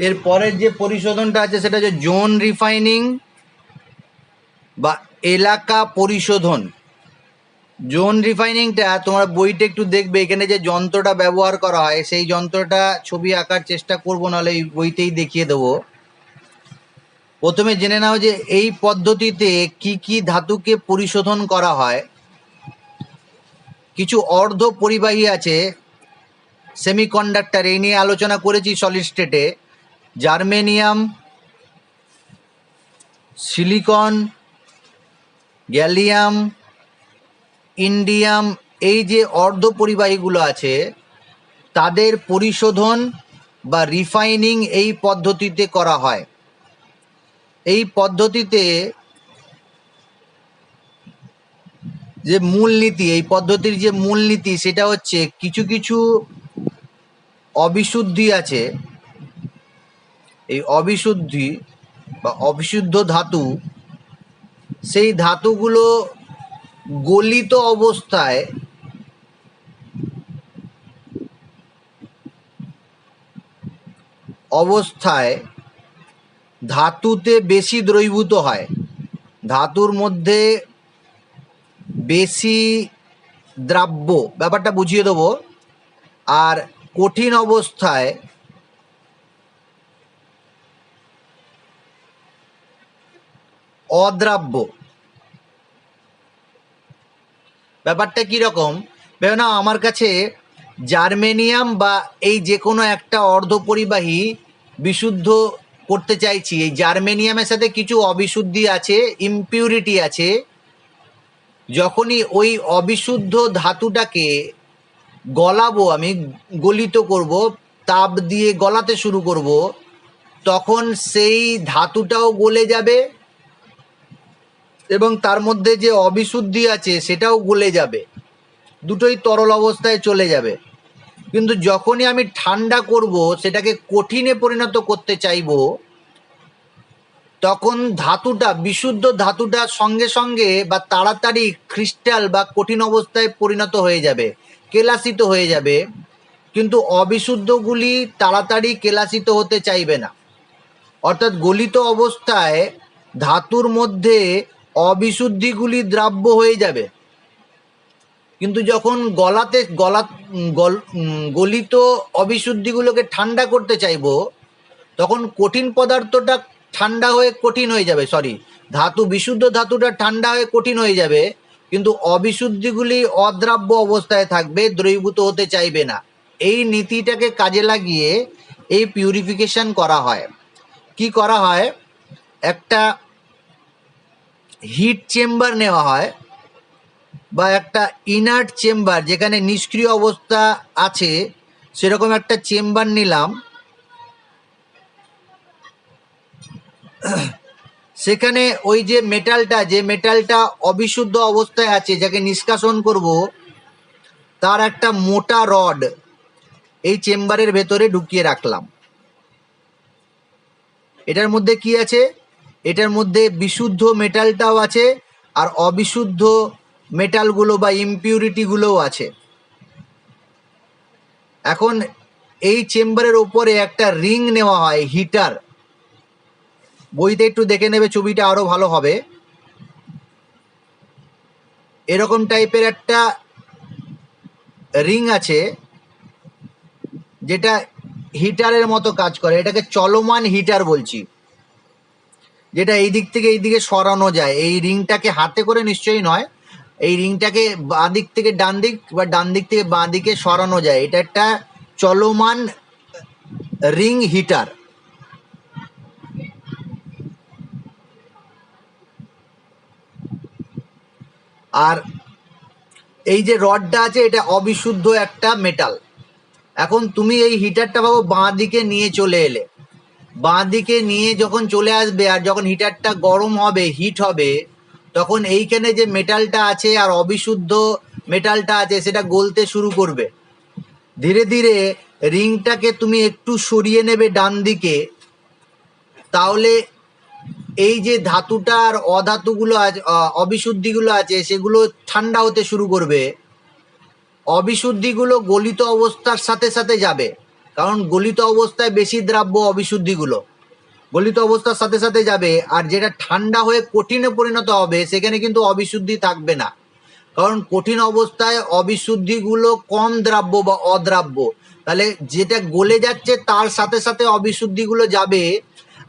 এর পরের যে পরিশোধনটা আছে সেটা হচ্ছে জোন রিফাইনিং বা এলাকা পরিশোধন। জোন রিফাইনিংটা তোমরা বইটা একটু দেখবে, এখানে যে যন্ত্রটা ব্যবহার করা হয় সেই যন্ত্রটা ছবি আঁকার চেষ্টা করবো, নাহলে এই বইতেই দেখিয়ে দেবো। প্রথমে জেনে নাও যে এই পদ্ধতিতে কি কি ধাতুকে পরিশোধন করা হয়। কিছু অর্ধ পরিবাহী আছে, সেমিকন্ডাক্টর, এই নিয়ে আলোচনা করেছি সলিড স্টেটে। জার্মেনিয়াম, সিলিকন, গ্যালিয়াম, ইন্ডিয়াম, এই যে অর্ধ পরিবাহীগুলো আছে তাদের পরিশোধন বা রিফাইনিং এই পদ্ধতিতে করা হয়। এই পদ্ধতিতে যে মূলনীতি, এই পদ্ধতির যে মূলনীতি সেটা হচ্ছে কিছু কিছু অবিশুদ্ধি আছে, এই অবিশুদ্ধি বা অবিশুদ্ধ ধাতু, সেই ধাতুগুলো গলিত অবস্থায় ধাতুতে বেশি দ্রবীভূত হয়, ধাতুর মধ্যে বেশি দ্রাব্য, ব্যাপারটা বুঝিয়ে দেবো। আর কঠিন অবস্থায় অদ্রাব্য। ব্যাপারটা কীরকম ভেবে নাও, আমার কাছে জার্মেনিয়াম বা এই যে কোনো একটা অর্ধপরিবাহী বিশুদ্ধ করতে চাইছি। এই জার্মেনিয়ামের সাথে কিছু অবিশুদ্ধি আছে, ইমপিউরিটি আছে। যখনই ওই অবিশুদ্ধ ধাতুটাকে গলাবো, আমি গলিত করব, তাপ দিয়ে গলাতে শুরু করব, তখন সেই ধাতুটাও গলে যাবে এবং তার মধ্যে যে অবিশুদ্ধি আছে সেটাও গলে যাবে, দুটোই তরল অবস্থায় চলে যাবে। কিন্তু যখনই আমি ঠান্ডা করব, সেটাকে কঠিনে পরিণত করতে চাইব, তখন ধাতুটা, বিশুদ্ধ ধাতুটা সঙ্গে সঙ্গে বা তাড়াতাড়ি ক্রিস্টাল বা কঠিন অবস্থায় পরিণত হয়ে যাবে, কেলাসিত হয়ে যাবে। কিন্তু অবিশুদ্ধগুলি তাড়াতাড়ি কেলাসিত হতে চাইবে না, অর্থাৎ গলিত অবস্থায় ধাতুর মধ্যে অবিশুদ্ধিগুলি দ্রাব্য হয়ে যাবে। কিন্তু যখন গলিত অবিশুদ্ধিগুলোকে ঠান্ডা করতে চাইব, তখন কঠিন পদার্থটা ঠান্ডা হয়ে কঠিন হয়ে যাবে, বিশুদ্ধ ধাতুটা ঠান্ডা হয়ে কঠিন হয়ে যাবে, কিন্তু অবিশুদ্ধিগুলি অদ্রাব্য অবস্থায় থাকবে, দ্রবীভূত হতে চাইবে না। এই নীতিটাকে কাজে লাগিয়ে এই পিউরিফিকেশন করা হয়। কি করা হয়, একটা হিট চেম্বার নেওয়া হয় বা একটা ইনার্ট চেম্বার, যেখানে নিষ্ক্রিয় অবস্থা আছে সেরকম একটা চেম্বার নিলাম। সেখানে ওই যে মেটালটা অবিশুদ্ধ অবস্থায় আছে, যাকে নিষ্কাশন করব, তার একটা মোটা রড এই চেম্বারের ভেতরে ঢুকিয়ে রাখলাম। এটার মধ্যে কি আছে, এটার মধ্যে বিশুদ্ধ মেটালটাও আছে আর অবিশুদ্ধ মেটালগুলো বা ইমপিউরিটিগুলোও আছে। এখন এই চেম্বারের ওপরে একটা রিং নেওয়া হয়, হিটার। বইতে একটু দেখে নেবে, ছবিটা আরো ভালো হবে। এরকম টাইপের একটা রিং আছে যেটা হিটারের মতো কাজ করে, এটাকে চলমান হিটার বলছি, যেটা এই দিক থেকে এই দিকে সরানো যায়। এই রিংটাকে হাতে করে নিশ্চয়ই নয়, এই রিংটাকে বাঁ দিক থেকে ডান দিক বা ডান দিক থেকে বাঁ দিকে সরানো যায়। এটা একটা চলমান রিং হিটার। আর এই যে রডটা আছে, এটা অবিশুদ্ধ একটা মেটাল। এখন তুমি এই হিটারটা ভাবো বাঁ দিকে নিয়ে চলে এলে, বাঁ দিকে নিয়ে যখন চলে আসবে আর যখন হিটারটা গরম হবে, হিট হবে, তখন এইখানে যে মেটালটা আছে আর অবিশুদ্ধ মেটালটা আছে সেটা গলতে শুরু করবে। ধীরে ধীরে রিংটাকে তুমি একটু সরিয়ে নেবে ডান দিকে, তাহলে এই যে ধাতুটা আর অধাতুগুলো আছে, অবিশুদ্ধিগুলো আছে, সেগুলো ঠান্ডা হতে শুরু করবে। অবিশুদ্ধিগুলো গলিত অবস্থার সাথে সাথে যাবে, কারণ গলিত অবস্থায় বেশি দ্রাব্য অবিশুদ্ধিগুলো গলিত অবস্থার সাথে সাথে যাবে, আর যেটা ঠান্ডা হয়ে কঠিনে পরিণত হবে সেখানে কিন্তু অবিশুদ্ধি থাকবে না। কারণ কঠিন অবস্থায় অবিশুদ্ধিগুলো কম দ্রাব্য বা অদ্রাব্য, তাহলে যেটা গলে যাচ্ছে তার সাথে সাথে অবিশুদ্ধিগুলো যাবে,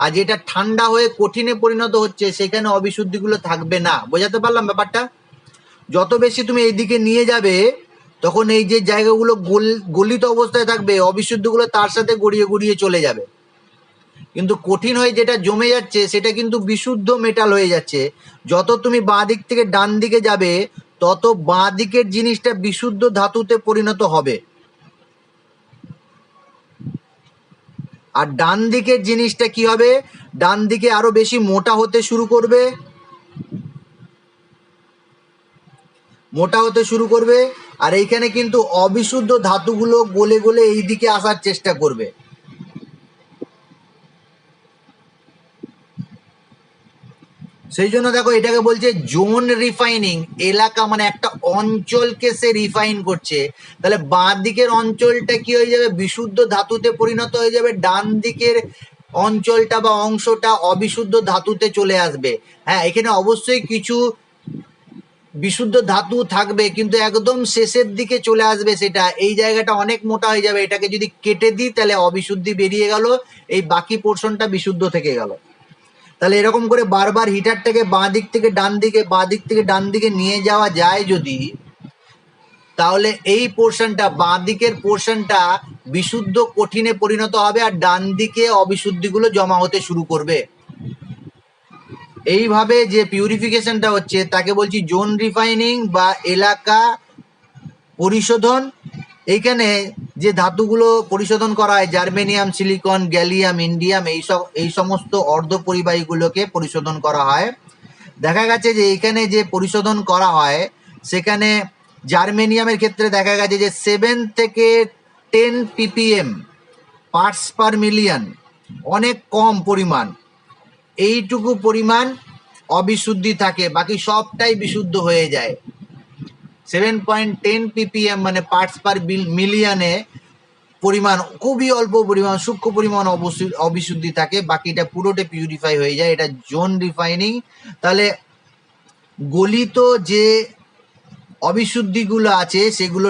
আর যেটা ঠান্ডা হয়ে কঠিনে পরিণত হচ্ছে সেখানে অবিশুদ্ধিগুলো থাকবে না। বোঝাতে পারলাম ব্যাপারটা? যত বেশি তুমি এইদিকে নিয়ে যাবে তখন এই যে জায়গাগুলো গলিত অবস্থায় থাকবে, অবিশুদ্ধগুলো তার সাথে গড়িয়ে গড়িয়ে চলে যাবে। কিন্তু কঠিন হয়ে যেটা জমে যাচ্ছে সেটা কিন্তু বিশুদ্ধ মেটাল হয়ে যাচ্ছে। যত তুমি বাঁ দিক থেকে ডান দিকে যাবে তত বাঁ দিকের জিনিসটা বিশুদ্ধ ধাতুতে পরিণত হবে, আর ডান দিকের জিনিসটা কি হবে, ডান দিকে আরো বেশি মোটা হতে শুরু করবে, আর এইখানে কিন্তু অবিশুদ্ধ ধাতুগুলো গলে গলে এই দিকে আসার চেষ্টা করবে। সেই জন্য দেখো এটাকে বলছে জোন রিফাইনিং। এলাকা মানে একটা অঞ্চলকে সে রিফাইন করছে, তাহলে বাঁ দিকের অঞ্চলটা কি হয়ে যাবে, বিশুদ্ধ ধাতুতে পরিণত হয়ে যাবে, ডান দিকের অঞ্চলটা বা অংশটা অবিশুদ্ধ ধাতুতে চলে আসবে। হ্যাঁ, এখানে অবশ্যই কিছু বিশুদ্ধ ধাতু থাকবে, কিন্তু একদম শেষের দিকে চলে আসবে সেটা। এই জায়গাটা অনেক মোটা হয়ে যাবে, এটাকে যদি কেটে দিই তাহলে অবিশুদ্ধি বেরিয়ে গেল, এই বাকি পোর্শনটা বিশুদ্ধ থেকে গেল। তাহলে এরকম করে বারবার হিটারটাকে বাঁ দিক থেকে ডান দিকে, বাঁ দিক থেকে ডান দিকে নিয়ে যাওয়া যায় যদি, তাহলে এই পোর্শনটা, বাঁ দিকের পোর্শনটা বিশুদ্ধ কঠিনে পরিণত হবে, আর ডান দিকে অবিশুদ্ধিগুলো জমা হতে শুরু করবে। এইভাবে যে পিউরিফিকেশনটা হচ্ছে তাকে বলছি জোন রিফাইনিং বা এলাকা পরিশোধন। এইখানে যে ধাতুগুলো পরিশোধন করা হয়, জার্মেনিয়াম, সিলিকন, গ্যালিয়াম, ইন্ডিয়াম, এই সমস্ত অর্ধ পরিবাহীগুলোকে পরিশোধন করা হয়। দেখা গেছে যে এখানে যে পরিশোধন করা হয় সেখানে জার্মেনিয়ামের ক্ষেত্রে দেখা গেছে যে 7 থেকে 10 ppm পার্টস পার মিলিয়ন, অনেক কম পরিমাণ। এইটুকু পরিমাণ অবিশুদ্ধি থাকে, বাকি সবটাই বিশুদ্ধ হয়ে যায়। 7.10 ppm মানে পার্টস পার মিলিয়নে পরিমাণ খুবই অল্প পরিমাণ, সূক্ষ্ম পরিমাণ অবিশুদ্ধি থাকে, বাকিটা পুরোটা পিউরিফাই হয়ে যায়। এটা জোন রিফাইনিং। তাহলে গলিত যে অবিশুদ্ধিগুলো আছে সেগুলো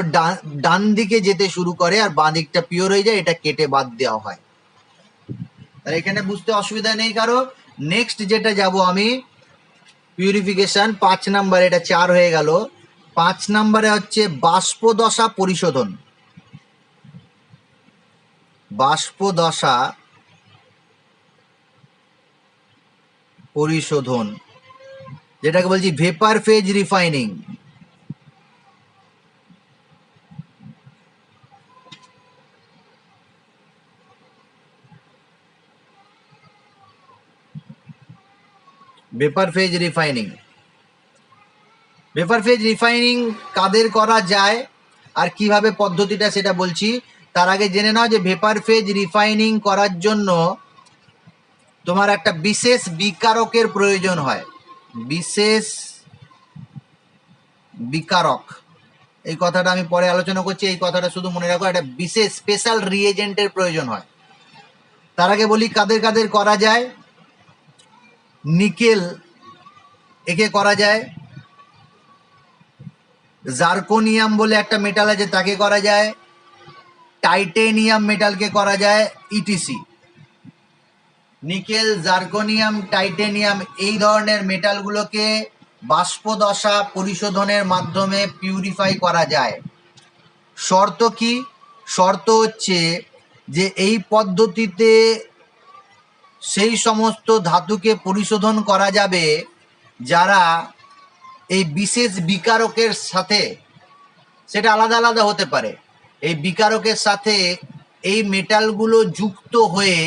ডান দিকে যেতে শুরু করে আর বাঁ দিকটা পিওর হয়ে যায়, এটা কেটে বাদ দেওয়া হয়। তাহলে এখানে বুঝতে অসুবিধা নেই কারো। নেক্সট যেটা যাব আমি, পিউরিফিকেশন 5 নাম্বার, এটা 4 হয়ে গেল। 5 নাম্বারে হচ্ছে বাষ্পদশা পরিশোধন। বাষ্পদশা পরিশোধন, যেটাকে বলছি vapour phase refining. Vapour phase refining, vapour phase refining কাদের করা যায় আর কিভাবে পদ্ধতিটা সেটা বলছি। তার আগে জেনে নাও যে ভেপার ফেজ রিফাইনিং করার জন্য তোমার একটা বিশেষ বিকারকের প্রয়োজন হয়। বিশেষ বিকারক, এই কথাটা আমি পরে আলোচনা করছি, এই কথাটা শুধু মনে রাখো, একটা বিশেষ স্পেশাল রিএজেন্টের প্রয়োজন হয়। তার আগে বলি কাদের কাদের করা যায়। নিকেল, একে করা যায়। জার্কোনিয়াম বলে একটা মেটাল আছে, তাকে করা যায়। টাইটেনিয়াম মেটালকে করা যায়, ইটিসি। নিকেল, জার্কোনিয়াম, টাইটেনিয়াম এই ধরনের মেটালগুলোকে বাষ্পদশা পরিশোধনের মাধ্যমে পিউরিফাই করা যায়। শর্ত কি? শর্ত হচ্ছে যে এই পদ্ধতিতে সেই সমস্ত ধাতুকে পরিশোধন করা যাবে যারা এই বিশেষ বিকারকের সাথে, সেটা আলাদা আলাদা হতে পারে, এই বিকারকের সাথে এই মেটালগুলো যুক্ত হয়ে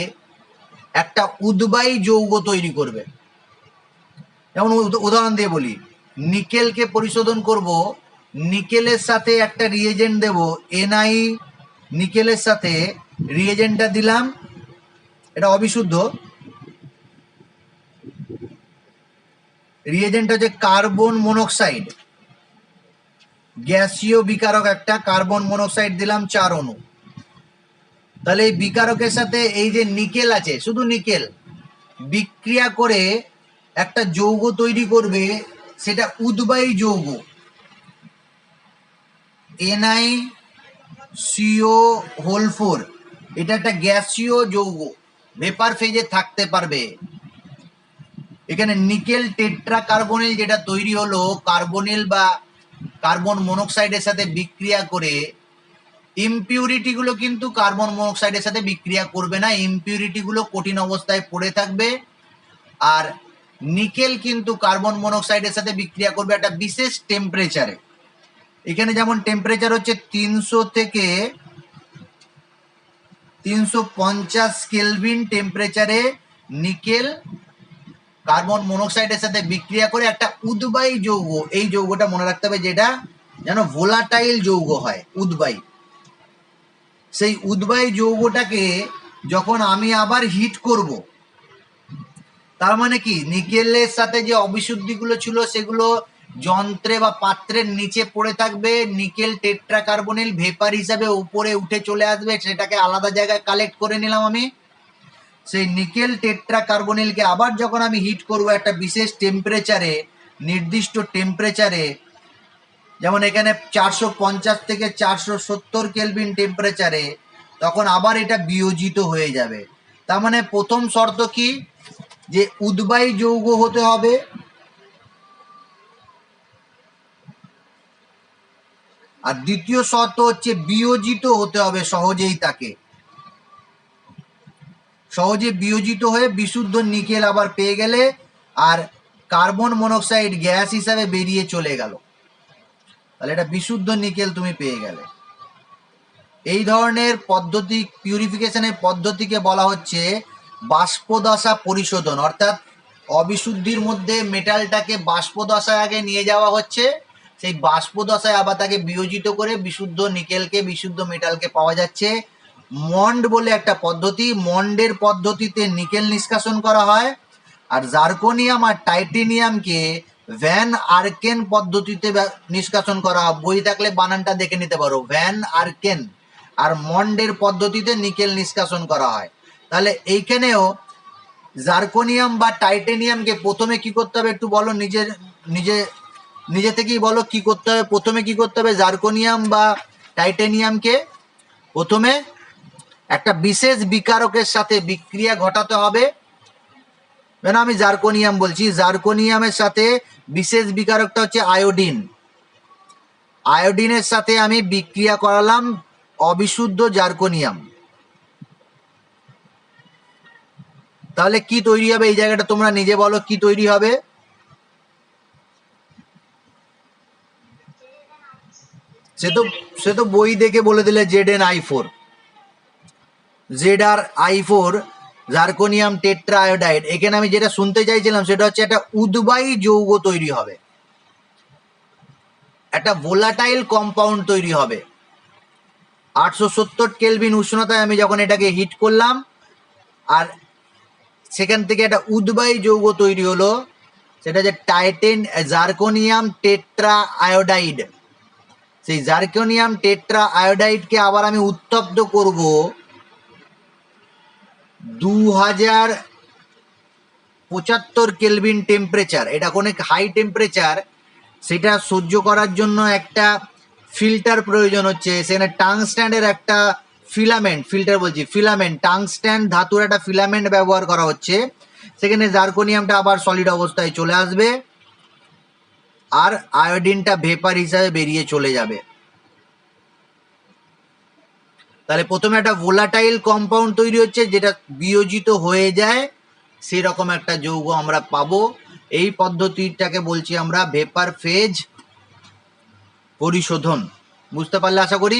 একটা উদ্বায়ী যৌগ তৈরি করবে। যেমন উদাহরণ দিয়ে বলি, নিকেলকে পরিশোধন করব, নিকেলের সাথে একটা রিয়েজেন্ট দেব, এনআই নিকেলের সাথে রিয়েজেন্টটা দিলাম, এটা অবিশুদ্ধ। রিয়েজেন্ট হচ্ছে কার্বন মনোক্সাইড, গ্যাসীয় বিকারক একটা, কার্বন মনোক্সাইড দিলাম 4 অণু। তাহলে এই বিকারকের সাথে এই যে নিকেল আছে, শুধু নিকেল বিক্রিয়া করে একটা যৌগ তৈরি করবে, সেটা উদ্বায়ী যৌগ NiCO4। এটা একটা গ্যাসীয় যৌগ, ভেপার ফেজে থাকতে পারবে। এখানে নিকেল টেট্রা কার্বনিল যেটা তৈরি হলো কার্বনিল বা কার্বন মনোক্সাইডের সাথে বিক্রিয়া করে, ইমপিউরিটি গুলো কিন্তু কার্বন মনোক্সাইডের সাথে বিক্রিয়া করবে না, ইমপিউরিটি গুলো কঠিন অবস্থায় পড়ে থাকবে। আর নিকেল কিন্তু কার্বন মনোক্সাইডের সাথে বিক্রিয়া করবে একটা বিশেষ টেম্পারেচারে। এখানে যেমন টেম্পারেচার হচ্ছে 300 থেকে 350 কেলভিন টেম্পারেচারে নিকেল কার্বন মনোক্সাইডের সাথে বিক্রিয়া করে একটা উদ্বায়ী যৌগ, এই যৌগটা মনে রাখতে হবে যেটা যেন ভোলাটাইল যৌগ হয়, উদ্বায়ী। সেই উদ্বায়ী যৌগটাকে যখন আমি আবার হিট করব, তার মানে কি নিকেলের সাথে যে অবিশুদ্ধিগুলো ছিল সেগুলো যন্ত্রে বা পাত্রের নিচে পড়ে থাকবে, নিকেল টেট্রা কার্বনিল ভেপার হিসাবে উপরে উঠে চলে আসবে, সেটাকে আলাদা জায়গায় কালেক্ট করে নিলাম আমি। সেই নিকেল টেট্রা কার্বনিলকে আবার যখন আমি হিট করব একটা বিশেষ টেম্পারেচারে, নির্দিষ্ট টেম্পারেচারে, যেমন এখানে 450 থেকে 470 কেলভিন টেম্পারেচারে, তখন আবার এটা বিয়োজিত হয়ে যাবে। তার মানে প্রথম শর্ত কি, যে উদ্বায়ী যৌগ হতে হবে, আর দ্বিতীয় শর্ত হচ্ছে বিয়োজিত হতে হবে সহজেই, তাকে সহজে বিয়োজিত হয়ে বিশুদ্ধ নিকেল আবার পেয়ে গেলে আর কার্বন মনোক্সাইড গ্যাস হিসাবে বেরিয়ে চলে গেল, তাহলে এটা বিশুদ্ধ নিকেল তুমি পেয়ে গেলে। এই ধরনের পদ্ধতি, পিউরিফিকেশনের পদ্ধতিকে বলা হচ্ছে বাষ্পদশা পরিশোধন। অর্থাৎ অবিশুদ্ধির মধ্যে মেটালটাকে বাষ্পদশায় আগে নিয়ে যাওয়া হচ্ছে, সেই বাষ্পদশায় আবার তাকে বিয়োজিত করে বিশুদ্ধ নিকেলকে, বিশুদ্ধ মেটালকে পাওয়া যাচ্ছে। মন্ড বলে একটা পদ্ধতি, মন্ডের পদ্ধতিতে নিকেল নিষ্কাশন করা হয়। আর জার্কোনিয়াম আর টাইটেনিয়ামকে ভ্যান আর্কেন পদ্ধতিতে নিষ্কাশন করা হয়। বই থাকলে বানানটা দেখে নিতে পারো, ভ্যান আর্কেন। আর মন্ডের পদ্ধতিতে নিকেল নিষ্কাশন করা হয়। তাহলে এইখানেও জার্কোনিয়াম বা টাইটেনিয়ামকে প্রথমে কি করতে হবে একটু বলো, নিজে থেকেই বলো কি করতে হবে। প্রথমে কি করতে হবে, জার্কোনিয়াম বা টাইটেনিয়ামকে প্রথমে একটা বিশেষ বিকারকের সাথে বিক্রিয়া ঘটাতে হবে। কেন আমি জার্কোনিয়াম বলছি, জার্কোনিয়ামের সাথে বিশেষ বিকারকটা হচ্ছে আয়োডিন। আয়োডিনের সাথে আমি বিক্রিয়া করালাম অবিশুদ্ধ জার্কোনিয়াম, তাহলে কি তৈরি হবে, এই জায়গাটা তোমরা নিজে বলো কি তৈরি হবে। সে তো বই দেখে বলে দিলে ZnI4, ZrI4 zirconium tetra iodide. এখানে আমি যেটা শুনতে চাইছিলাম সেটা হচ্ছে একটা উদ্বায়ী যৌগ তৈরি হবে, একটা ভোলাটাইল কম্পাউন্ড তৈরি হবে। 870 কেলভিন উষ্ণতায় আমি যখন এটাকে হিট করলাম আর সেখান থেকে একটা উদ্বায়ী যৌগ তৈরি হলো, সেটা যে জার্কোনিয়াম টেট্রা আয়োডাইড। সেই জার্কোনিয়াম টেট্রা আয়োডাইডকে আবার আমি উত্তপ্ত করব 2075 কেলভিন টেম্পারেচার। এটা অনেক হাই টেম্পারেচার, সেটা সহ্য করার জন্য একটা ফিল্টার প্রয়োজন হচ্ছে। সেখানে টাংস্ট্যান্ডের একটা ফিলামেন্ট টাংস্ট্যান্ড ধাতুর একটা ফিলামেন্ট ব্যবহার করা হচ্ছে। সেখানে জার্কোনিয়ামটা আবার সলিড অবস্থায় চলে আসবে আর আয়োডিনটা ভেপার হিসাবে বেরিয়ে চলে যাবে। তাহলে প্রথমে একটা ভোলাটাইল কম্পাউন্ড তৈরি হচ্ছে, যেটা বিয়োজিত হয়ে যায়, সেরকম একটা যৌগ আমরা পাবো। এই পদ্ধতিটাকে বলছি আমরা ভেপার ফেজ পরিশোধন। বুঝতে পারলে আশা করি।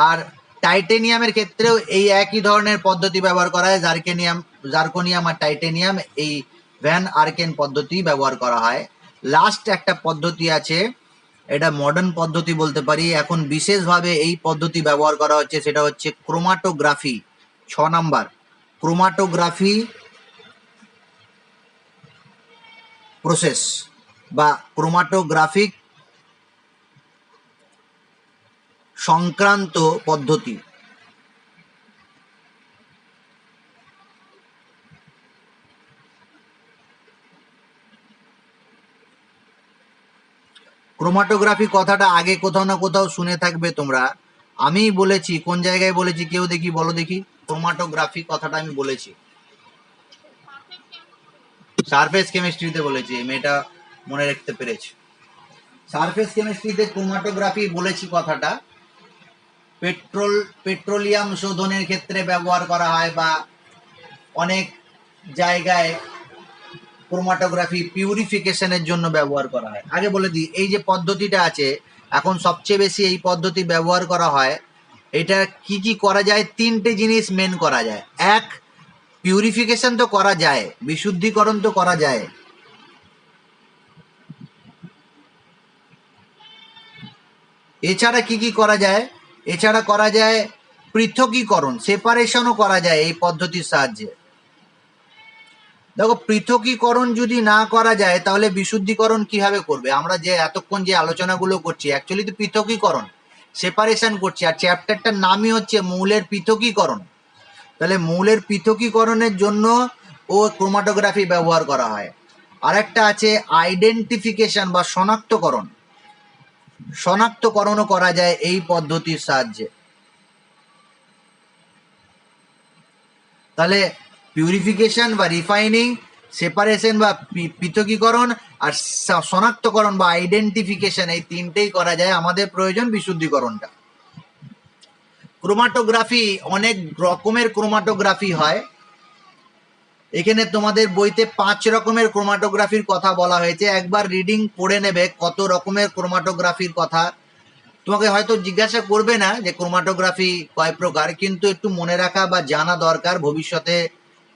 আর টাইটেনিয়ামের ক্ষেত্রেও এই একই ধরনের পদ্ধতি ব্যবহার করা হয়। জার্কোনিয়াম আর টাইটেনিয়াম এই ভ্যান আর্কেন পদ্ধতি ব্যবহার করা হয়। লাস্ট একটা পদ্ধতি আছে, এটা মডার্ন পদ্ধতি বলতে পারি, এখন বিশেষভাবে এই পদ্ধতি ব্যবহার করা হচ্ছে, সেটা হচ্ছে ক্রোমাটোগ্রাফি। 6 নাম্বার ক্রোমাটোগ্রাফি প্রসেস বা ক্রোমাটোগ্রাফিক সংক্রান্ত পদ্ধতি। ক্রোমাটোগ্রাফি কথাটা আগে কোথাও না কোথাও শুনে থাকবে তোমরা। আমি বলেছি, কোন জায়গায় বলেছি কেউ দেখি বলো দেখি। ক্রোমাটোগ্রাফি কথাটা আমি বলেছি সারফেস কেমিস্ট্রিতে বলেছি, মেয়েটা মনে রাখতে পেরেছি। সারফেস কেমিস্ট্রিতে ক্রোমাটোগ্রাফি বলেছি কথাটা। পেট্রোলিয়াম শোধনের ক্ষেত্রে ব্যবহার করা হয়, বা অনেক জায়গায় ক্রোমাটোগ্রাফি পিউরিফিকেশনের জন্য ব্যবহার করা হয়। আগে বলে দিই, এই যে পদ্ধতিটা আছে এখন সবচেয়ে বেশি এই পদ্ধতি ব্যবহার করা হয়। এটা কি কি করা যায়? তিনটে জিনিস মেন করা যায়। এক, পিউরিফিকেশন তো করা যায়, বিশুদ্ধিকরণ তো করা যায়। এছাড়া কি কি করা যায়? এছাড়া করা যায় পৃথকীকরণ, সেপারেশনও করা যায় এই পদ্ধতির সাহায্যে। দেখো, পৃথকীকরণ যদি না করা যায় তাহলে বিশুদ্ধিকরণ কিভাবে করবে? আমরা যে এতক্ষণ যে আলোচনাগুলো করছি অ্যাকচুয়ালি তো পৃথকীকরণ, সেপারেশন করছি, আর চ্যাপ্টারটার নামই হচ্ছে মৌলের পৃথকীকরণ। তাহলে মৌলের পৃথকীকরণের জন্য ও ক্রোমাটোগ্রাফি ব্যবহার করা হয়। আরেকটা আছে আইডেন্টিফিকেশন বা শনাক্তকরণ, শনাক্তকরণও করা যায় এই পদ্ধতির সাহায্যে। তাহলে পিউরিফিকেশন বা রিফাইনিং, সেপারেশন বা পৃথকীকরণ, আর শনাক্তকরণ বা আইডেন্টিফিকেশন, এই তিনটেই করা যায়। আমাদের প্রয়োজন বিশুদ্ধিকরণটা। ক্রোমাটোগ্রাফি, অনেক রকমের ক্রোমাটোগ্রাফি হয়। এখানে তোমাদের বইতে 5 রকমের ক্রোমাটোগ্রাফির কথা বলা হয়েছে। একবার রিডিং পড়ে নেবে কত রকমের ক্রোমাটোগ্রাফির কথা। তোমাকে হয়তো জিজ্ঞাসা করবে না যে ক্রোমাটোগ্রাফি কয় প্রকার, কিন্তু একটু মনে রাখা বা জানা দরকার, ভবিষ্যতে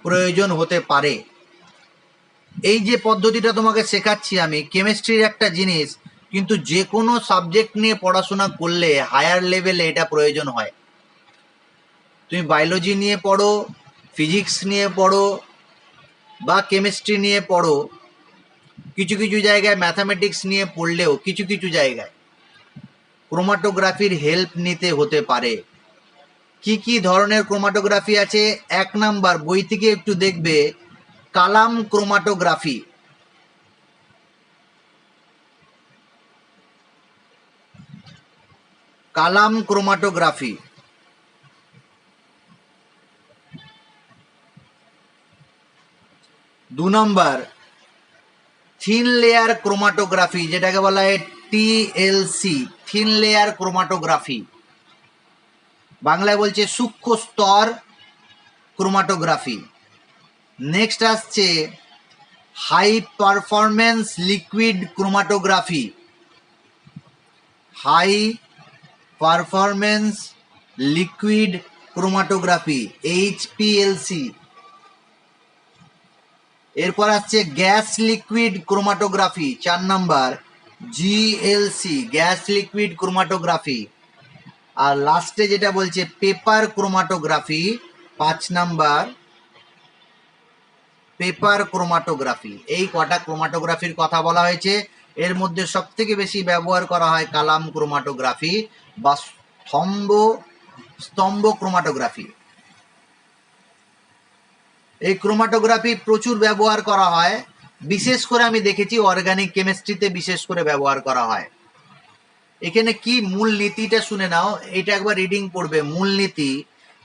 প্রয়োজন হতে পারে। এই যে পদ্ধতিটা তোমাকে শেখাচ্ছি আমি, কেমিস্ট্রির একটা জিনিস, কিন্তু যে কোনো সাবজেক্ট নিয়ে পড়াশোনা করলে হায়ার লেভেলে এটা প্রয়োজন হয়। তুমি বায়োলজি নিয়ে পড়ো, ফিজিক্স নিয়ে পড়ো, বা কেমিস্ট্রি নিয়ে পড়ো, কিছু কিছু জায়গায় ম্যাথামেটিক্স নিয়ে পড়লেও কিছু কিছু জায়গায় ক্রোমাটোগ্রাফির হেল্প নিতে হতে পারে। কি কি ধরনের ক্রোমাটোগ্রাফি আছে? 1 নাম্বার, বই থেকে একটু দেখবে, কালাম ক্রোমাটোগ্রাফি। কালাম ক্রোমাটোগ্রাফি। 2 নম্বর, থিন লেয়ার ক্রোমাটোগ্রাফি, যেটাকে বলা হয় টিএলসি, থিন লেয়ার ক্রোমাটোগ্রাফি। বাংলায় বলছে সূক্ষ্ম স্তর ক্রোমাটোগ্রাফি। নেক্সট আসছে high performance liquid chromatography, high performance liquid chromatography, HPLC. এরপর আসছে gas liquid chromatography, 4 number, GLC, gas liquid chromatography. আর লাস্টে যেটা বলছে paper chromatography, 5 number, paper chromatography. এই কটা ক্রোমাটোগ্রাফির কথা বলা হয়েছে। এর মধ্যে সব থেকে বেশি ব্যবহার করা হয় কালাম ক্রোমাটোগ্রাফি বা স্তম্ভ ক্রোমাটোগ্রাফি। এই ক্রোমাটোগ্রাফি প্রচুর ব্যবহার করা হয়, বিশেষ করে আমি দেখেছি অর্গানিক কেমিস্ট্রিতে বিশেষ করে ব্যবহার করা হয়। এখানে কি মূল নীতিটা শুনে নাও, এটা একবার রিডিং পড়বে। মূল নীতি,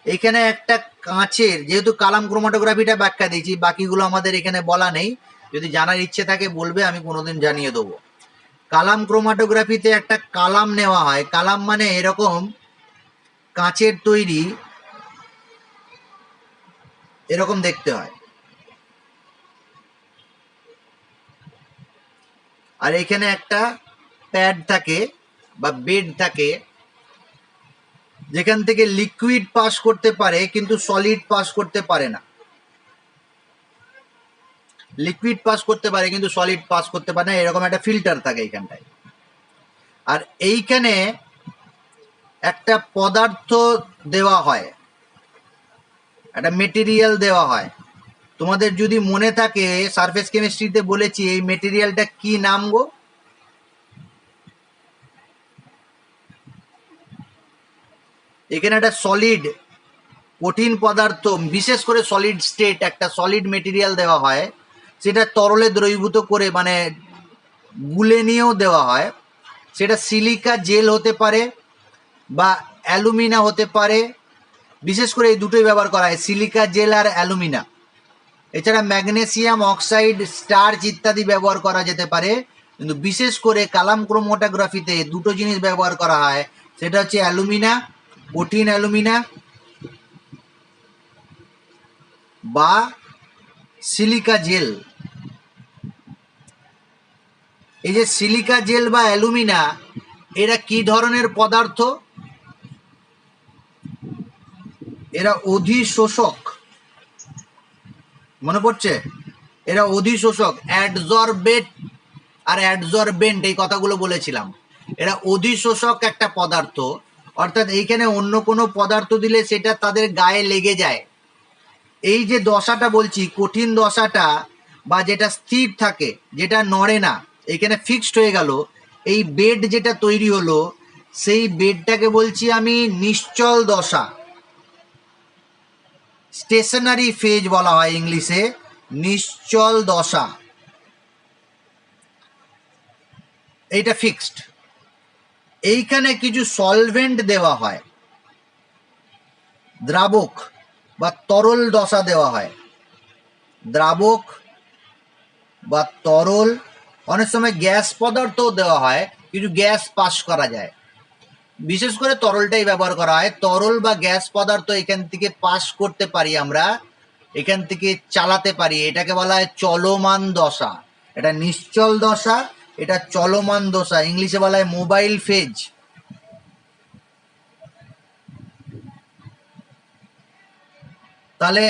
এখানে একটা কাঁচের, যেহেতু কালাম ক্রোমাটোগ্রাফিটা ব্যাখ্যা দিয়েছি, বাকিগুলো আমাদের এখানে বলা নেই, যদি জানার ইচ্ছে থাকে বলবে, আমি কোনোদিন জানিয়ে দেবো। কালাম ক্রোমাটোগ্রাফিতে একটা কালাম নেওয়া হয়। কালাম মানে এরকম কাঁচের তৈরি, এরকম দেখতে হয়। আর এখানে একটা প্যাড থাকে বা বেড থাকে, যেখান থেকে লিকুইড পাস করতে পারে কিন্তু সলিড পাস করতে পারে না। লিকুইড পাস করতে পারে কিন্তু সলিড পাস করতে পারে না, এরকম একটা ফিল্টার থাকে এইখানটায়। আর এইখানে একটা পদার্থ দেওয়া হয়, একটা মেটেরিয়াল দেওয়া হয়। তোমাদের যদি মনে থাকে সারফেস কেমিস্ট্রিতে বলেছি এই মেটেরিয়ালটা কি নাম গো? এখানে একটা সলিড, কঠিন পদার্থ, বিশেষ করে সলিড স্টেট একটা সলিড মেটেরিয়াল দেওয়া হয়, সেটা তরলে দ্রবীভূত করে মানে গুলে নিয়েও দেওয়া হয়। সেটা সিলিকা জেল হতে পারে বা অ্যালুমিনা হতে পারে, বিশেষ করে এই দুটোই ব্যবহার করা হয়, সিলিকা জেল আর অ্যালুমিনা। এছাড়া ম্যাগনেসিয়াম অক্সাইড, স্টার্চ ইত্যাদি ব্যবহার করা যেতে পারে, কিন্তু বিশেষ করে কালাম ক্রোমোটোগ্রাফিতে দুটো জিনিস ব্যবহার করা হয়, সেটা হচ্ছে অ্যালুমিনা, কঠিন অ্যালুমিনা বা সিলিকা জেল। এই যে সিলিকা জেল বা অ্যালুমিনা, এরা কি ধরনের পদার্থ? এরা অধিশোষক, মনে পড়ছে? এরা অধিশোষক, অ্যাডজর্বেট আর অ্যাডজর্বেন্ট, এই কথাগুলো বলেছিলাম। এরা অধিশোষক একটা পদার্থ, অর্থাৎ এইখানে অন্য কোনো পদার্থ দিলে সেটা তাদের গায়ে লেগে যায়। এই যে দশাটা বলছি, কঠিন দশাটা বা যেটা স্থির থাকে, যেটা নড়ে না, এখানে ফিক্সড হয়ে গেল, এই বেড যেটা তৈরি হলো, সেই বেডটাকে বলছি আমি নিশ্চল দশা, স্টেশনারি ফেজ বলা হয় ইংলিশে, নিশ্চল দশা। এইটা ফিক্সড। এইখানে কিছু সলভেন্ট দেওয়া হয়, দ্রাবক বা তরল দশা দেওয়া হয়, দ্রাবক বা তরল, অনেক সময় গ্যাস পদার্থও দেওয়া হয়, কিছু গ্যাস পাস করা যায়, বিশেষ করে তরলটাই ব্যবহার করা হয়। তরল বা গ্যাস পদার্থ এখান থেকে পাস করতে পারি আমরা, এখান থেকে চালাতে পারি, এটাকে বলা হয় চলমান দশা। এটা নিশ্চল দশা, এটা চলমান দশা, ইংলিশে বলা হয় মোবাইল ফেজ। তাহলে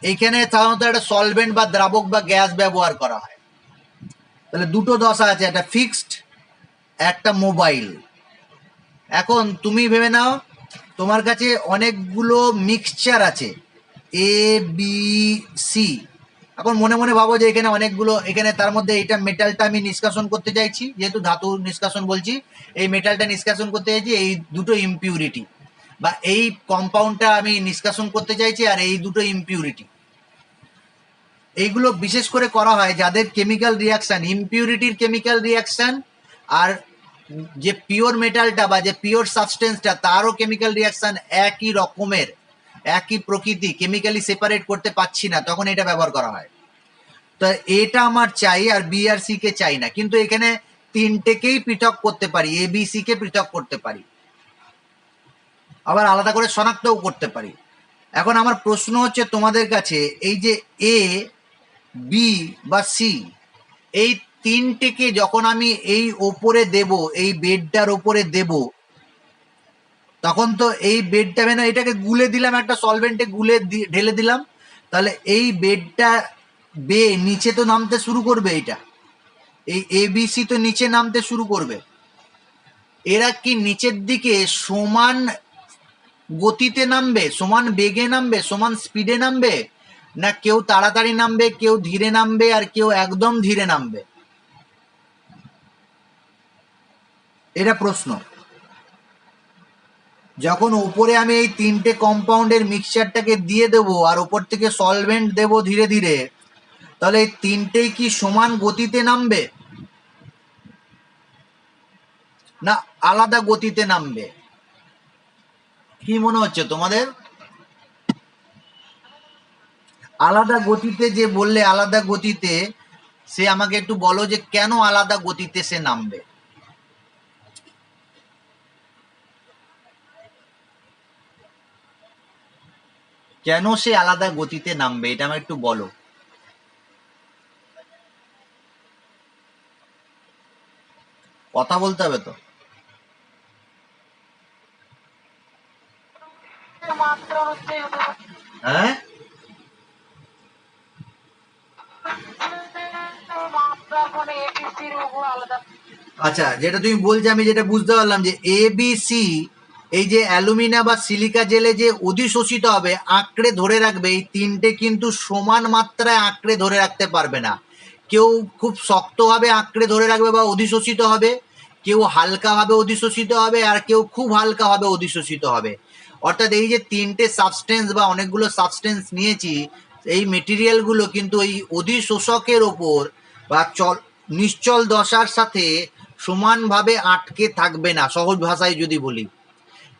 এইখানে সাধারণত একটা সলভেন্ট বা দ্রাবক বা গ্যাস ব্যবহার করা হয়। তাহলে দুটো দশা আছে, একটা ফিক্সড, একটা মোবাইল। এখন তুমি ভেবে নাও তোমার কাছে অনেকগুলো মিক্সচার আছে, এ বি সি। এখন মনে মনে ভাবো যে এখানে অনেকগুলো, এখানে তার মধ্যে এইটা মেটালটা আমি নিষ্কাশন করতে চাইছি, যেহেতু ধাতু নিষ্কাশন বলছি, এই মেটালটা নিষ্কাশন করতে চাইছি, এই দুটো ইমপিউরিটি বা এই কম্পাউন্ডটা আমি নিষ্কাশন করতে চাইছি, আর এই দুটো ইমপিউরিটি। এইগুলো বিশেষ করে করা হয় যাদের কেমিক্যাল রিয়াকশন, ইমপিউরিটির কেমিক্যাল রিয়াকশন, আর যে পিওর মেটালটা বা যে পিওর সাবস্টেন্সটা তারও কেমিক্যাল রিয়াকশন একই রকমের, একই প্রকৃতি, কেমিক্যালি সেপারেট করতে পারছি না, তখন এটা ব্যবহার করা হয়। তো এটা আমার চাই, আর বি আর সি কে চাই না, কিন্তু এখানে তিনটেকেই পৃথক করতে পারি, এ বি সি কে পৃথক করতে পারি, আবার আলাদা করে শনাক্তও করতে পারি। এখন আমার প্রশ্ন হচ্ছে তোমাদের কাছে, এই যে এ, বি বা সি, এই তিনটেকে যখন আমি এই ওপরে দেব, এই বেডটার ওপরে দেব, তখন তো এই বেডটা মানে এটাকে গুলে দিলাম, একটা সলভেন্টে গুলে ঢেলে দিলাম, তাহলে এই বেডটা বে নিচে তো নামতে শুরু করবে, এইটা এই এবিসি তো নিচে নামতে শুরু করবে। এরা কি নিচের দিকে সমান গতিতে নামবে, সমান বেগে নামবে, সমান স্পিডে নামবে, না কেউ তাড়াতাড়ি নামবে, কেউ ধীরে নামবে, আর কেউ একদম ধীরে নামবে? এটা প্রশ্ন। যখন উপরে আমি এই তিনটে কম্পাউন্ডের মিক্সচারটাকে দিয়ে দেবো আর উপর থেকে সলভেন্ট দেবো ধীরে ধীরে, তাহলে এই তিনটেই কি সমান গতিতে নামবে, না আলাদা গতিতে নামবে? কি মনে হচ্ছে তোমাদের? আলাদা গতিতে যে বললে, আলাদা গতিতে, সে আমাকে একটু বলো যে কেন আলাদা গতিতে সে নামবে? কেন সে আলাদা গতিতে নামবে, এটা আমাকে একটু বলো। কথা বলতে হবে তো। হ্যাঁ, আচ্ছা, যেটা তুমি বলছো আমি যেটা বুঝতে পারলাম, যে এ বি সি, এই যে অ্যালুমিনা বা সিলিকা জেলে যে অধিশোষিত হবে, আঁকড়ে ধরে রাখবে, এই তিনটে কিন্তু সমান মাত্রায় আঁকড়ে ধরে রাখতে পারবে না। কেউ খুব শক্তভাবে আঁকড়ে ধরে রাখবে বা অধিশোষিত হবে, কেউ হালকাভাবে অধিশোষিত হবে, আর কেউ খুব হালকাভাবে অধিশোষিত হবে। অর্থাৎ এই যে তিনটে সাবস্টেন্স বা অনেকগুলো সাবস্টেন্স নিয়েছি, এই মেটেরিয়ালগুলো কিন্তু এই অধিশোষকের ওপর বা নিশ্চল দশার সাথে সমানভাবে আটকে থাকবে না। সহজ ভাষায় যদি বলি,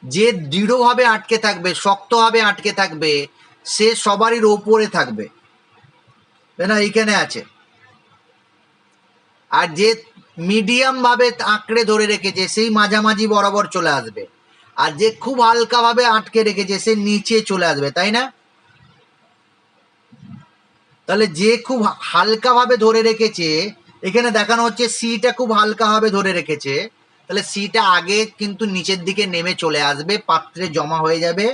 যে দৃঢ়ভাবে আটকে থাকবে, শক্তভাবে আটকে থাকবে, সে সবারই ওপরে থাকবে, না এইখানে আছে। আর যে মিডিয়াম ভাবে আঁকড়ে ধরে রেখেছে সেই মাঝামাঝি বরাবর চলে আসবে, আর যে খুব হালকা ভাবে আটকে রেখেছে সে নিচে চলে আসবে, তাই না? তাহলে যে খুব হালকা ভাবে ধরে রেখেছে, এখানে দেখানো হচ্ছে সিটা খুব হালকা ভাবে ধরে রেখেছে, তাহলে সিটা আগে কিন্তু নিচের দিকে নেমে চলে আসবে, পাত্রে জমা হয়ে যাবে।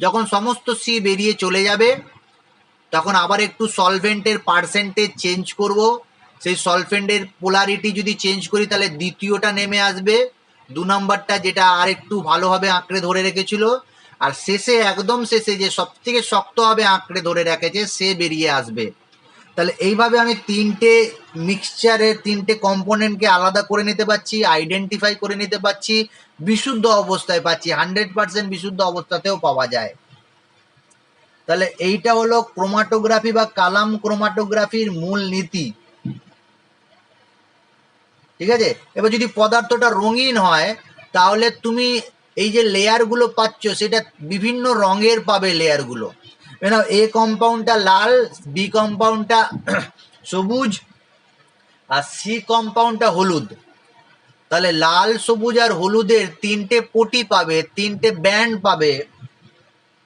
যখন সমস্ত সি বেরিয়ে চলে যাবে তখন আবার একটু সলভেন্টের পার্সেন্টেজ চেঞ্জ করব। সেই সলভেন্টের পোলারিটি যদি চেঞ্জ করি তাহলে দ্বিতীয়টা নেমে আসবে, 2 নাম্বারটা যেটা আর একটু ভালোভাবে আঁকড়ে ধরে রেখেছিল, আর শেষে একদম শেষে যে সব থেকে শক্তভাবে আঁকড়ে ধরে রেখেছে সে বেরিয়ে আসবে। তাহলে এইভাবে আমি তিনটে মিক্সচারের তিনটে কম্পোনেন্টকে আলাদা করে নিতে পারছি, আইডেন্টিফাই করে নিতে পারছি, বিশুদ্ধ অবস্থায় পাচ্ছি, 100% বিশুদ্ধ অবস্থাতেও পাওয়া যায়। তাহলে এইটা হলো ক্রোমাটোগ্রাফি বা কালাম ক্রোমাটোগ্রাফির মূল নীতি, ঠিক আছে? এবার যদি পদার্থটা রঙিন হয় তাহলে তুমি এই যে লেয়ারগুলো পাচ্ছ সেটা বিভিন্ন রঙের পাবে লেয়ারগুলো। এ কম্পাউন্ডটা লাল, বি কম্পাউন্ডটা সবুজ, আর সি কম্পাউন্ডটা হলুদ। তাহলে লাল, সবুজ আর হলুদের তিনটে পটি পাবে, তিনটে ব্যান্ড পাবে।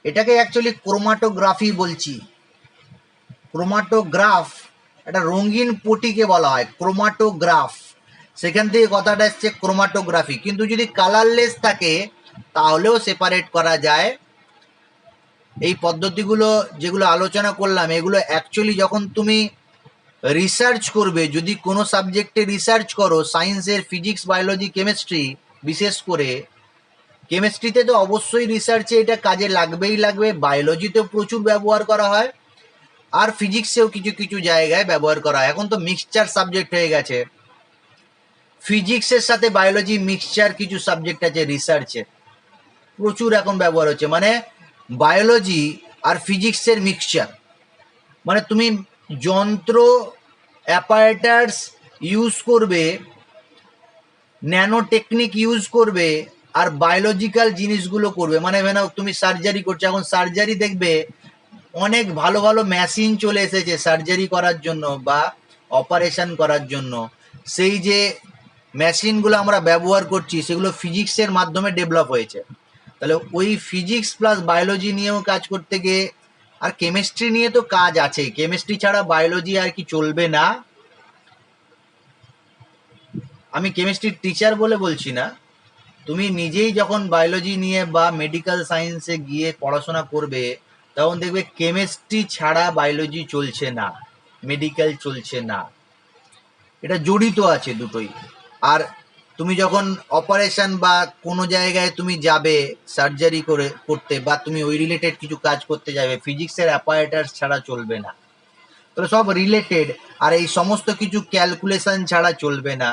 এটাকে অ্যাকচুয়ালি ক্রোমাটোগ্রাফি বলছি। ক্রোমাটোগ্রাফ, একটা রঙিন পটিকে বলা হয় ক্রোমাটোগ্রাফ, সেখান থেকে কথাটা এসছে ক্রোমাটোগ্রাফি। কিন্তু যদি কালারলেস থাকে তাহলেও সেপারেট করা যায়। এই পদ্ধতিগুলো যেগুলো আলোচনা করলাম এগুলো অ্যাকচুয়ালি যখন তুমি রিসার্চ করবে, যদি কোনো সাবজেক্টে রিসার্চ করো, সায়েন্সের ফিজিক্স, বায়োলজি, কেমিস্ট্রি, বিশেষ করে কেমিস্ট্রিতে তো অবশ্যই রিসার্চে এটা কাজে লাগবেই লাগবে, বায়োলজিতেও প্রচুর ব্যবহার করা হয়, আর ফিজিক্সেও কিছু কিছু জায়গায় ব্যবহার করা হয়। এখন তো মিক্সচার সাবজেক্ট হয়ে গেছে, ফিজিক্সের সাথে বায়োলজি মিক্সচার কিছু সাবজেক্ট আছে রিসার্চে, প্রচুর এখন ব্যবহার হচ্ছে। মানে বায়োলজি আর ফিজিক্সের মিক্সচার, মানে তুমি যন্ত্র অ্যাপারেটার্স ইউজ করবে, ন্যানো টেকনিক ইউজ করবে, আর বায়োলজিক্যাল জিনিসগুলো করবে। মানে তুমি সার্জারি করছো, এখন সার্জারি দেখবে অনেক ভালো ভালো মেশিন চলে এসেছে সার্জারি করার জন্য বা অপারেশন করার জন্য। সেই যে মেশিনগুলো আমরা ব্যবহার করছি সেগুলো ফিজিক্সের মাধ্যমে ডেভেলপ হয়েছে। তাহলে ওই ফিজিক্স প্লাস বায়োলজি নিয়েও কাজ করতে গিয়ে, আর কেমিস্ট্রি নিয়ে তো কাজ আছে, কেমিস্ট্রি ছাড়া বায়োলজি আর কি চলবে না। আমি কেমিস্ট্রির টিচার বলে বলছি না, তুমি নিজেই যখন বায়োলজি নিয়ে বা মেডিকেল সায়েন্সে গিয়ে পড়াশোনা করবে তখন দেখবে কেমিস্ট্রি ছাড়া বায়োলজি চলছে না, মেডিকেল চলছে না, এটা জড়িত আছে দুটোই। আর তুমি যখন অপারেশন বা কোনো জায়গায় তুমি যাবে সার্জারি করতে বা তুমি ওই রিলেটেড কিছু কাজ করতে যাবে, ফিজিক্সের অ্যাপারেটার্স ছাড়া চলবে না। তাহলে সব রিলেটেড, আর এই সমস্ত কিছু ক্যালকুলেশন ছাড়া চলবে না,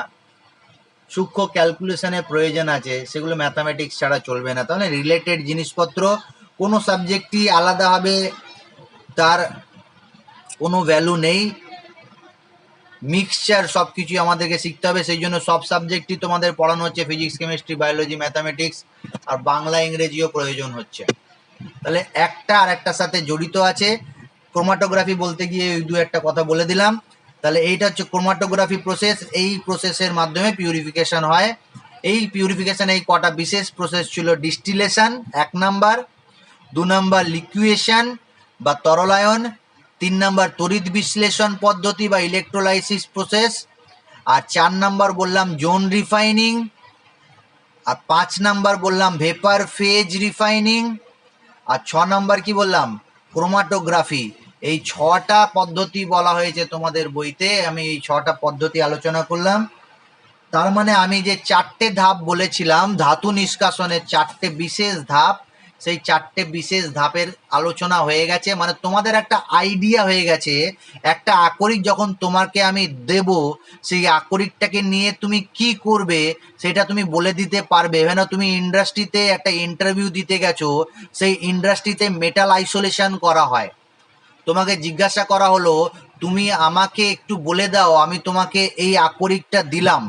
সূক্ষ্ম ক্যালকুলেশনের প্রয়োজন আছে, সেগুলো ম্যাথামেটিক্স ছাড়া চলবে না। তাহলে রিলেটেড জিনিসপত্র, কোনো সাবজেক্টই আলাদাভাবে তার কোনো ভ্যালু নেই, মিক্সচার সব কিছুই আমাদেরকে শিখতে হবে। সেই জন্য সব সাবজেক্টই তোমাদের পড়ানো হচ্ছে, ফিজিক্স, কেমিস্ট্রি, বায়োলজি, ম্যাথামেটিক্স, আর বাংলা ইংরেজিও প্রয়োজন হচ্ছে। তাহলে একটা আর একটার সাথে জড়িত আছে। ক্রোমাটোগ্রাফি বলতে গিয়ে ওই দু একটা কথা বলে দিলাম। তাহলে এইটা হচ্ছে ক্রোমাটোগ্রাফি প্রসেস, এই প্রসেসের মাধ্যমে পিউরিফিকেশন হয়। এই পিউরিফিকেশন এই কটা বিশেষ প্রসেস ছিল: ডিস্টিলেশন 1 নাম্বার, 2 নাম্বার লিকুয়েশন বা তরলায়ন, 3 নাম্বার তড়িৎ বিশ্লেষণ পদ্ধতি বা ইলেকট্রোলাইসিস প্রসেস, আর 4 নাম্বার বললাম জোন রিফাইনিং, আর 5 নাম্বার বললাম ভেপার ফেজ রিফাইনিং, আর 6 নাম্বার কি বললাম, ক্রোমাটোগ্রাফি। এই 6টা পদ্ধতি বলা হয়েছে তোমাদের বইতে, আমি এই 6টা পদ্ধতি আলোচনা করলাম। তার মানে আমি যে 4টে ধাপ বলেছিলাম ধাতু নিষ্কাশনের 4টে বিশেষ ধাপ, সেই 4টে বিশেষ ধাপের আলোচনা হয়ে গেছে। মানে তোমাদের একটা আইডিয়া হয়ে গেছে, একটা আকরিক যখন তোমাকে আমি দেব সেই আকরিকটাকে নিয়ে তুমি কি করবে সেটা তুমি বলে দিতে পারবে। এখানে তুমি ইন্ডাস্ট্রিতে একটা ইন্টারভিউ দিতে গেছো, সেই ইন্ডাস্ট্রিতে মেটাল আইসোলেশন করা হয়, তোমাকে জিজ্ঞাসা করা হলো তুমি আমাকে একটু বলে দাও, আমি তোমাকে এই আকরিকটা দিলাম,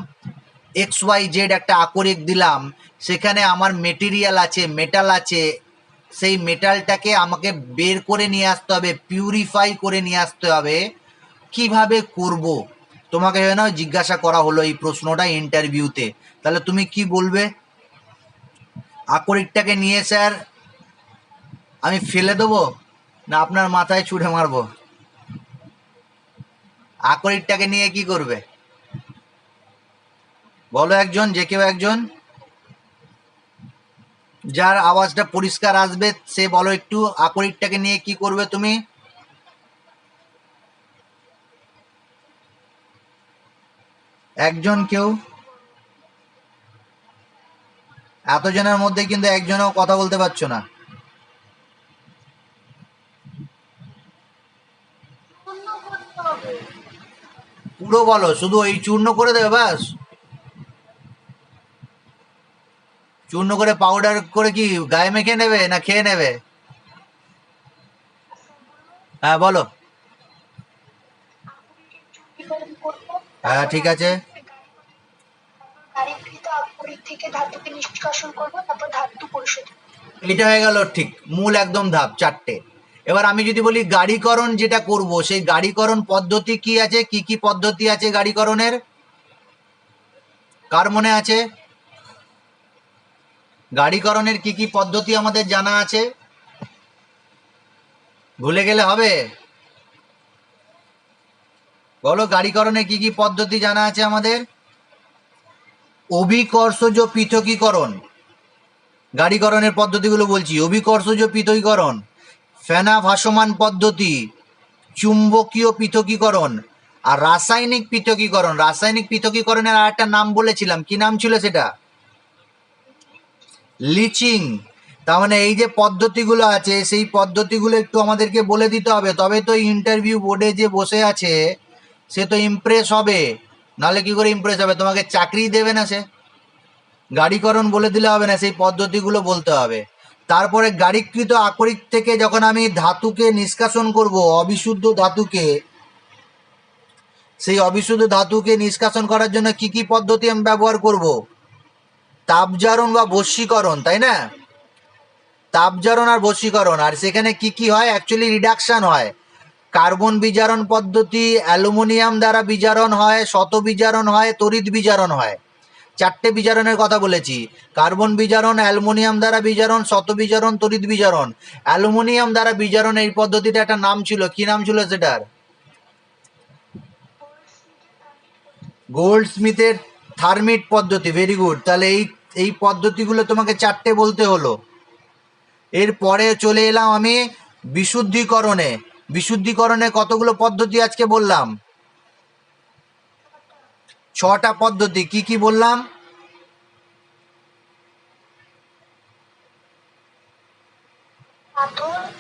XYZ একটা আকরিক দিলাম, সেখানে আমার মেটেরিয়াল আছে, মেটাল আছে, সেই মেটালটাকে আমাকে বের করে নিয়ে আসতে হবে, পিউরিফাই করে নিয়ে আসতে হবে। কিভাবে করব? তোমাকে যেন জিজ্ঞাসা করা হলো এই প্রশ্নটা ইন্টারভিউতে, তাহলে তুমি কি বলবে? আকরিকটাকে নিয়ে স্যার আমি ফেলে দেবো, না আপনার মাথায় ছুঁড়ে মারবো? আকরিকটাকে নিয়ে কি করবে বলো? একজন, যে কেউ একজন, যার আওয়াজটা পরিষ্কার আসবে সে বলো একটু, আকরিকটাকে নিয়ে কি করবে তুমি? একজন কেউ? এতজনের মধ্যে কিন্তু একজনও কথা বলতে পারছো না। পুরো বলো, শুধু ওই চূর্ণ করে দেবে ব্যাস? চূর্ণ করে পাউডার করে কি গায়ে মেখে নেবে না খেয়ে নেবে? হ্যাঁ বলো। হ্যাঁ ঠিক আছে। এটা হয়ে গেল ঠিক মূল একদম ধাপ 4টে। এবার আমি যদি বলি গাড়িকরণ যেটা করব, সেই গাড়িকরণ পদ্ধতি কি আছে, কি কি পদ্ধতি আছে গাড়িকরণের? কার মনে আছে? গাড়িকরণের কি কি পদ্ধতি আমাদের জানা আছে? ভুলে গেলে হবে? বলো, গাড়িকরণের কি কি পদ্ধতি জানা আছে আমাদের? অভিকর্ষজ পৃথকীকরণ, গাড়িকরণের পদ্ধতিগুলো বলছি। অভিকর্ষজ পৃথকীকরণ, ফেনা ভাসমান পদ্ধতি, চুম্বকীয় পৃথকীকরণ, আর রাসায়নিক পৃথকীকরণ। রাসায়নিক পৃথকীকরণের আর একটা নাম বলেছিলাম, কি নাম ছিল সেটা? লিচিং। তার মানে এই যে পদ্ধতিগুলো আছে সেই পদ্ধতিগুলো একটু আমাদেরকে বলে দিতে হবে, তবে তো ইন্টারভিউ বোর্ডে যে বসে আছে সে তো ইমপ্রেস হবে, নাহলে কি করে ইমপ্রেস হবে? তোমাকে চাকরি দেবে না সে। গাড়িকরণ বলে দিলে হবে না, সেই পদ্ধতিগুলো বলতে হবে। তারপরে গাড়িকৃত আকরিক থেকে যখন আমি ধাতুকে নিষ্কাশন করব, অবিশুদ্ধ ধাতুকে, সেই অবিশুদ্ধ ধাতুকে নিষ্কাশন করার জন্য কি কি পদ্ধতি আমি ব্যবহার করব? তাপজারণ বা বশীকরণ, তাই না? তাপজারণ আর বশীকরণ। আর সেখানে কি কি হয়? অ্যাকচুয়ালি রিডাকশন হয়। কার্বন বিজারণ পদ্ধতি, অ্যালুমিনিয়াম দ্বারা বিজারণ হয়, শত বিজারণ হয়, তড়িৎ বিজারণ হয়। 4টে বিজারণের কথা বলেছি। কার্বন বিজারণ, অ্যালুমিনিয়াম দ্বারা বিজারণ, শত বিজারণ, তড়িৎ বিজারণ। অ্যালুমিনিয়াম দ্বারা বিজারণ এই পদ্ধতিটা একটা নাম ছিল, কি নাম ছিল সেটার? গোল্ড স্মিথের থার্মিট পদ্ধতি। Very good. তাহলে এই এই পদ্ধতিগুলো তোমাকে 4টে বলতে হলো। এরপরে চলে এলাম আমি বিশুদ্ধিকরণে। বিশুদ্ধিকরণে কতগুলো পদ্ধতি আজকে বললাম? 6টা পদ্ধতি। কি কি বললাম?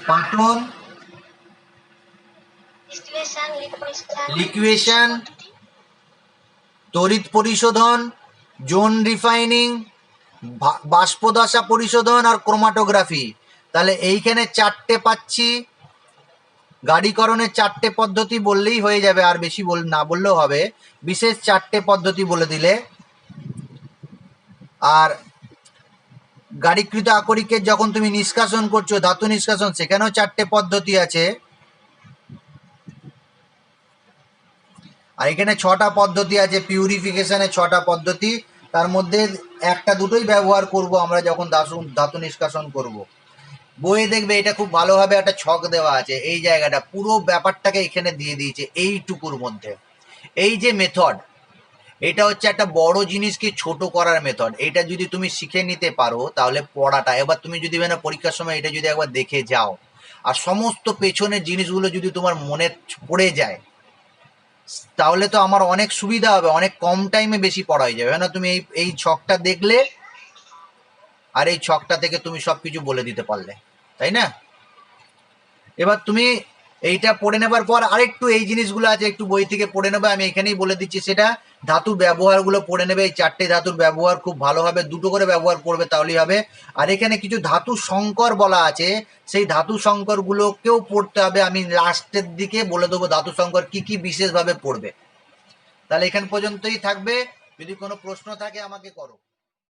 পাঠন, লিকুয়েশন, তড়িৎ পরিশোধন, জোন রিফাইনিং, বাষ্পদশা পরিশোধন আর ক্রোমাটোগ্রাফি। তাহলে এইখানে 4টে পাচ্ছি। গাড়িকরণের 4টে পদ্ধতি বললেই হয়ে যাবে, আর বেশি না বললেও হবে। বিশেষ 4টে পদ্ধতি বলে দিলে। আর গাড়িকৃত আকরিকের যখন তুমি নিষ্কাশন করছো, ধাতু নিষ্কাশন, সেখানেও 4টে পদ্ধতি আছে। আর এখানে 6টা পদ্ধতি আছে, পিউরিফিকেশনের 6টা পদ্ধতি। তার মধ্যে একটা দুটোই ব্যবহার করব আমরা যখন ধাতু নিষ্কাশন করব। বইয়ে দেখবে এটা খুব ভালোভাবে একটা ছক দেওয়া আছে, এই জায়গাটা পুরো ব্যাপারটাকে এখানে দিয়ে দিয়েছে এইটুকুর মধ্যে। এই যে মেথড, এটা হচ্ছে একটা বড় জিনিসকে ছোট করার মেথড। এটা যদি তুমি শিখে নিতে পারো তাহলে পড়াটা, এবার তুমি যদি পরীক্ষার সময় এটা যদি একবার দেখে যাও আর সমস্ত পেছনের জিনিসগুলো যদি তোমার মনে পড়ে যায়, তাহলে তো আমার অনেক সুবিধা হবে, অনেক কম টাইমে বেশি পড়া হয়ে যাবে। না তুমি এই এই ছকটা দেখলে আর এই ছকটা থেকে তুমি সবকিছু বলে দিতে পারলে, তাই না? এবার তুমি এইটা পড়ে নেবার পর আরেকটু এই জিনিসগুলো আছে, একটু বই থেকে পড়ে নেবে, আমি এখানেই বলে দিচ্ছি সেটা। ধাতুর ব্যবহারগুলো পড়ে নেবে। এই 4টে ধাতুর ব্যবহার খুব ভালোভাবে 2টো করে ব্যবহার করবে, তাহলেই হবে। আর এখানে কিছু ধাতু সংকর বলা আছে, সেই ধাতু সংকরগুলোকেও পড়তে হবে। আমি লাস্টের দিকে বলে দেবো ধাতু সংকর কি কি বিশেষভাবে পড়বে। তাহলে এখান পর্যন্তই থাকবে। যদি কোনো প্রশ্ন থাকে আমাকে করো।